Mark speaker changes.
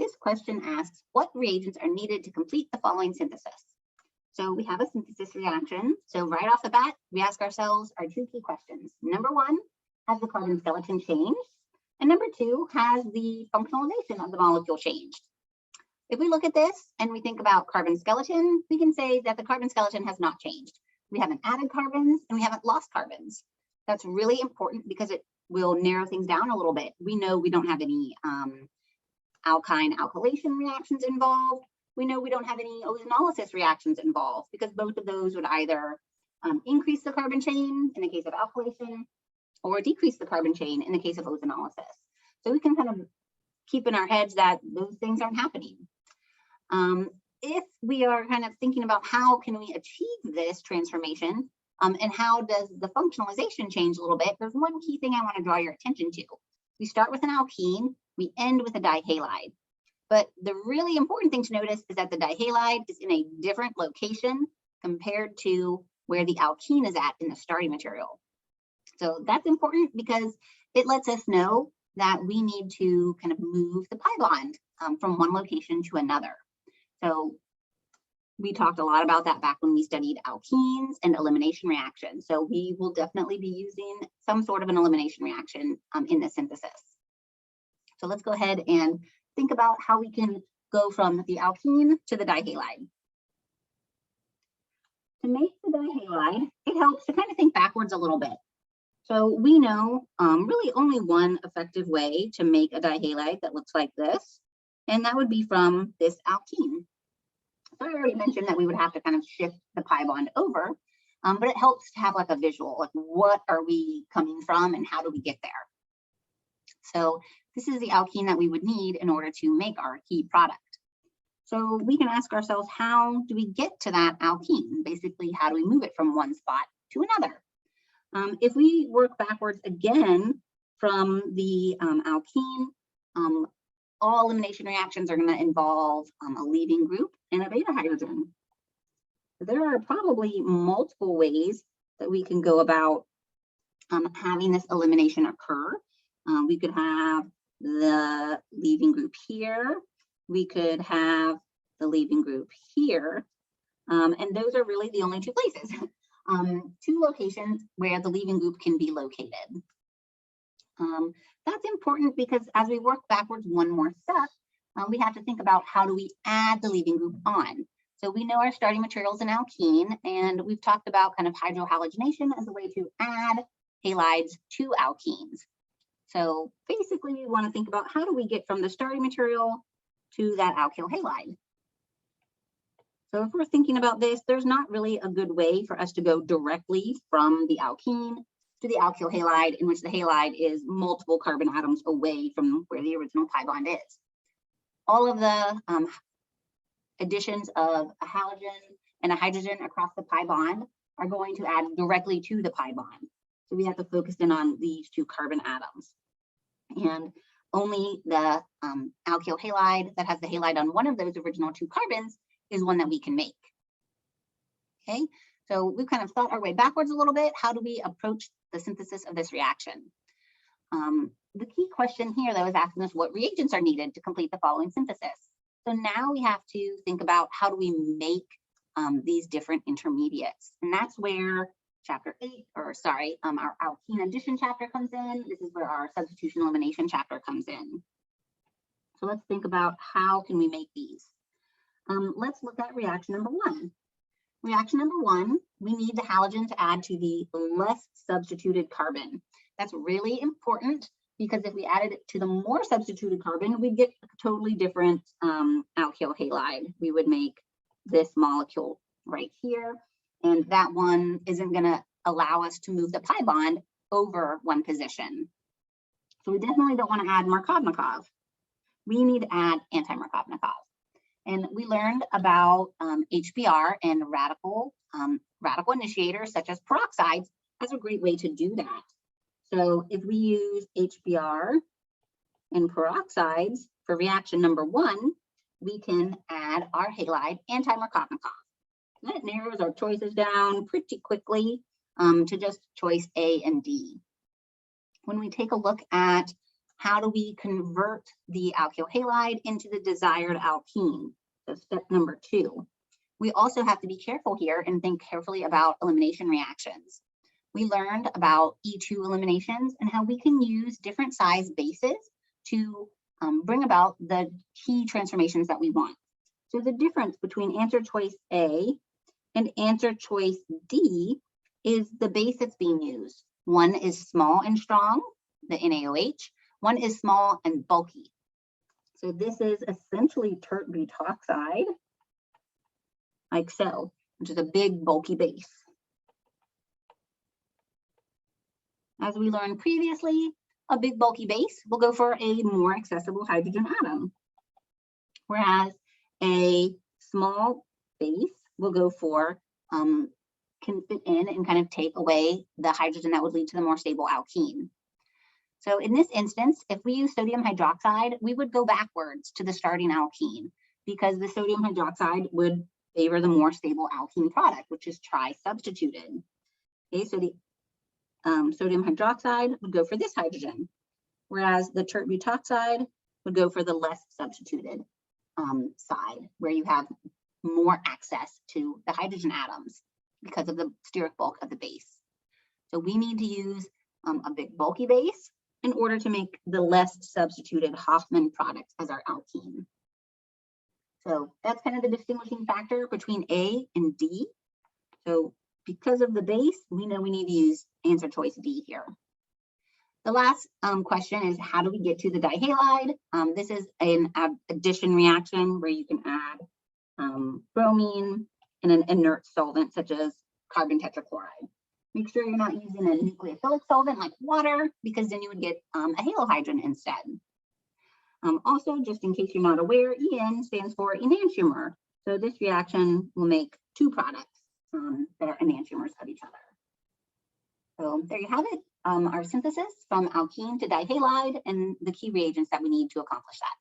Speaker 1: This question asks, what reagents are needed to complete the following synthesis? So we have a synthesis reaction. So right off the bat, we ask ourselves our two key questions. Number one, has the carbon skeleton changed? And number two, has the functionalization of the molecule changed? If we look at this and we think about carbon skeleton, we can say that the carbon skeleton has not changed. We haven't added carbons and we haven't lost carbons. That's really important because it will narrow things down a little bit. We know we don't have any alkyne alkylation reactions involved. We know we don't have any ozonolysis reactions involved because both of those would either increase the carbon chain in the case of alkylation or decrease the carbon chain in the case of ozonolysis. So we can kind of keep in our heads that those things aren't happening. If we are kind of thinking about how can we achieve this transformation and how does the functionalization change a little bit, there's one key thing I want to draw your attention to. We start with an alkene, we end with a dihalide. But the really important thing to notice is that the dihalide is in a different location compared to where the alkene is at in the starting material. So that's important because it lets us know that we need to kind of move the pi bond from one location to another. So we talked a lot about that back when we studied alkenes and elimination reactions. So we will definitely be using some sort of an elimination reaction in this synthesis. So let's go ahead and think about how we can go from the alkene to the dihalide. To make the dihalide, it helps to kind of think backwards a little bit. So we know really only one effective way to make a dihalide that looks like this, and that would be from this alkene. So I already mentioned that we would have to kind of shift the pi bond over, but it helps to have like a visual, like what are we coming from and how do we get there? So this is the alkene that we would need in order to make our key product. So we can ask ourselves, how do we get to that alkene? Basically, how do we move it from one spot to another? If we work backwards again from the alkene, all elimination reactions are going to involve a leaving group and a beta hydrogen. There are probably multiple ways that we can go about having this elimination occur. We could have the leaving group here. We could have the leaving group here. And those are really the only two places, two locations where the leaving group can be located. That's important because as we work backwards one more step, we have to think about how do we add the leaving group on. So we know our starting material is an alkene, and we've talked about kind of hydrohalogenation as a way to add halides to alkenes. So basically we want to think about how do we get from the starting material to that alkyl halide. So if we're thinking about this, there's not really a good way for us to go directly from the alkene to the alkyl halide, in which the halide is multiple carbon atoms away from where the original pi bond is. All of the additions of a halogen and a hydrogen across the pi bond are going to add directly to the pi bond. So we have to focus in on these two carbon atoms. And only the alkyl halide that has the halide on one of those original two carbons is one that we can make. Okay, so we've kind of thought our way backwards a little bit. How do we approach the synthesis of this reaction? The key question here, though, is asking us what reagents are needed to complete the following synthesis. So now we have to think about how do we make these different intermediates. And that's where chapter 8, or sorry, our alkene addition chapter comes in. This is where our substitution elimination chapter comes in. So let's think about how can we make these. Let's look at reaction number 1. Reaction number 1, we need the halogen to add to the less substituted carbon. That's really important because if we added it to the more substituted carbon, we'd get a totally different alkyl halide. We would make this molecule right here, and that one isn't going to allow us to move the pi bond over one position. So we definitely don't want to add Markovnikov. We need to add anti-Markovnikov. And we learned about HBr and radical initiators such as peroxides as a great way to do that. So if we use HBr and peroxides for reaction number 1, we can add our halide anti-Markovnikov. That narrows our choices down pretty quickly to just choice A and D. When we take a look at how do we convert the alkyl halide into the desired alkene? So step number 2. We also have to be careful here and think carefully about elimination reactions. We learned about E2 eliminations and how we can use different size bases to bring about the key transformations that we want. So the difference between answer choice A and answer choice D is the base that's being used. One is small and strong, the NaOH. One is small and bulky. So this is essentially tert butoxide, like so, which is a big bulky base. As we learned previously, a big bulky base will go for a more accessible hydrogen atom, whereas a small base will go for, can fit in and kind of take away the hydrogen that would lead to the more stable alkene. So in this instance, if we use sodium hydroxide, we would go backwards to the starting alkene because the sodium hydroxide would favor the more stable alkene product, which is tri-substituted. Okay, so the sodium hydroxide would go for this hydrogen, whereas the tert butoxide would go for the less substituted side, where you have more access to the hydrogen atoms because of the steric bulk of the base. So we need to use a big bulky base in order to make the less substituted Hoffman product as our alkene. So that's kind of the distinguishing factor between A and D. So because of the base, we know we need to use answer choice D here. The last question is, how do we get to the dihalide? This is an addition reaction where you can add bromine and an inert solvent such as carbon tetrachloride. Make sure you're not using a nucleophilic solvent like water, because then you would get a halohydrin instead. Also, just in case you're not aware, EN stands for enantiomer. So this reaction will make two products that are enantiomers of each other. So there you have it, our synthesis from alkene to dihalide and the key reagents that we need to accomplish that.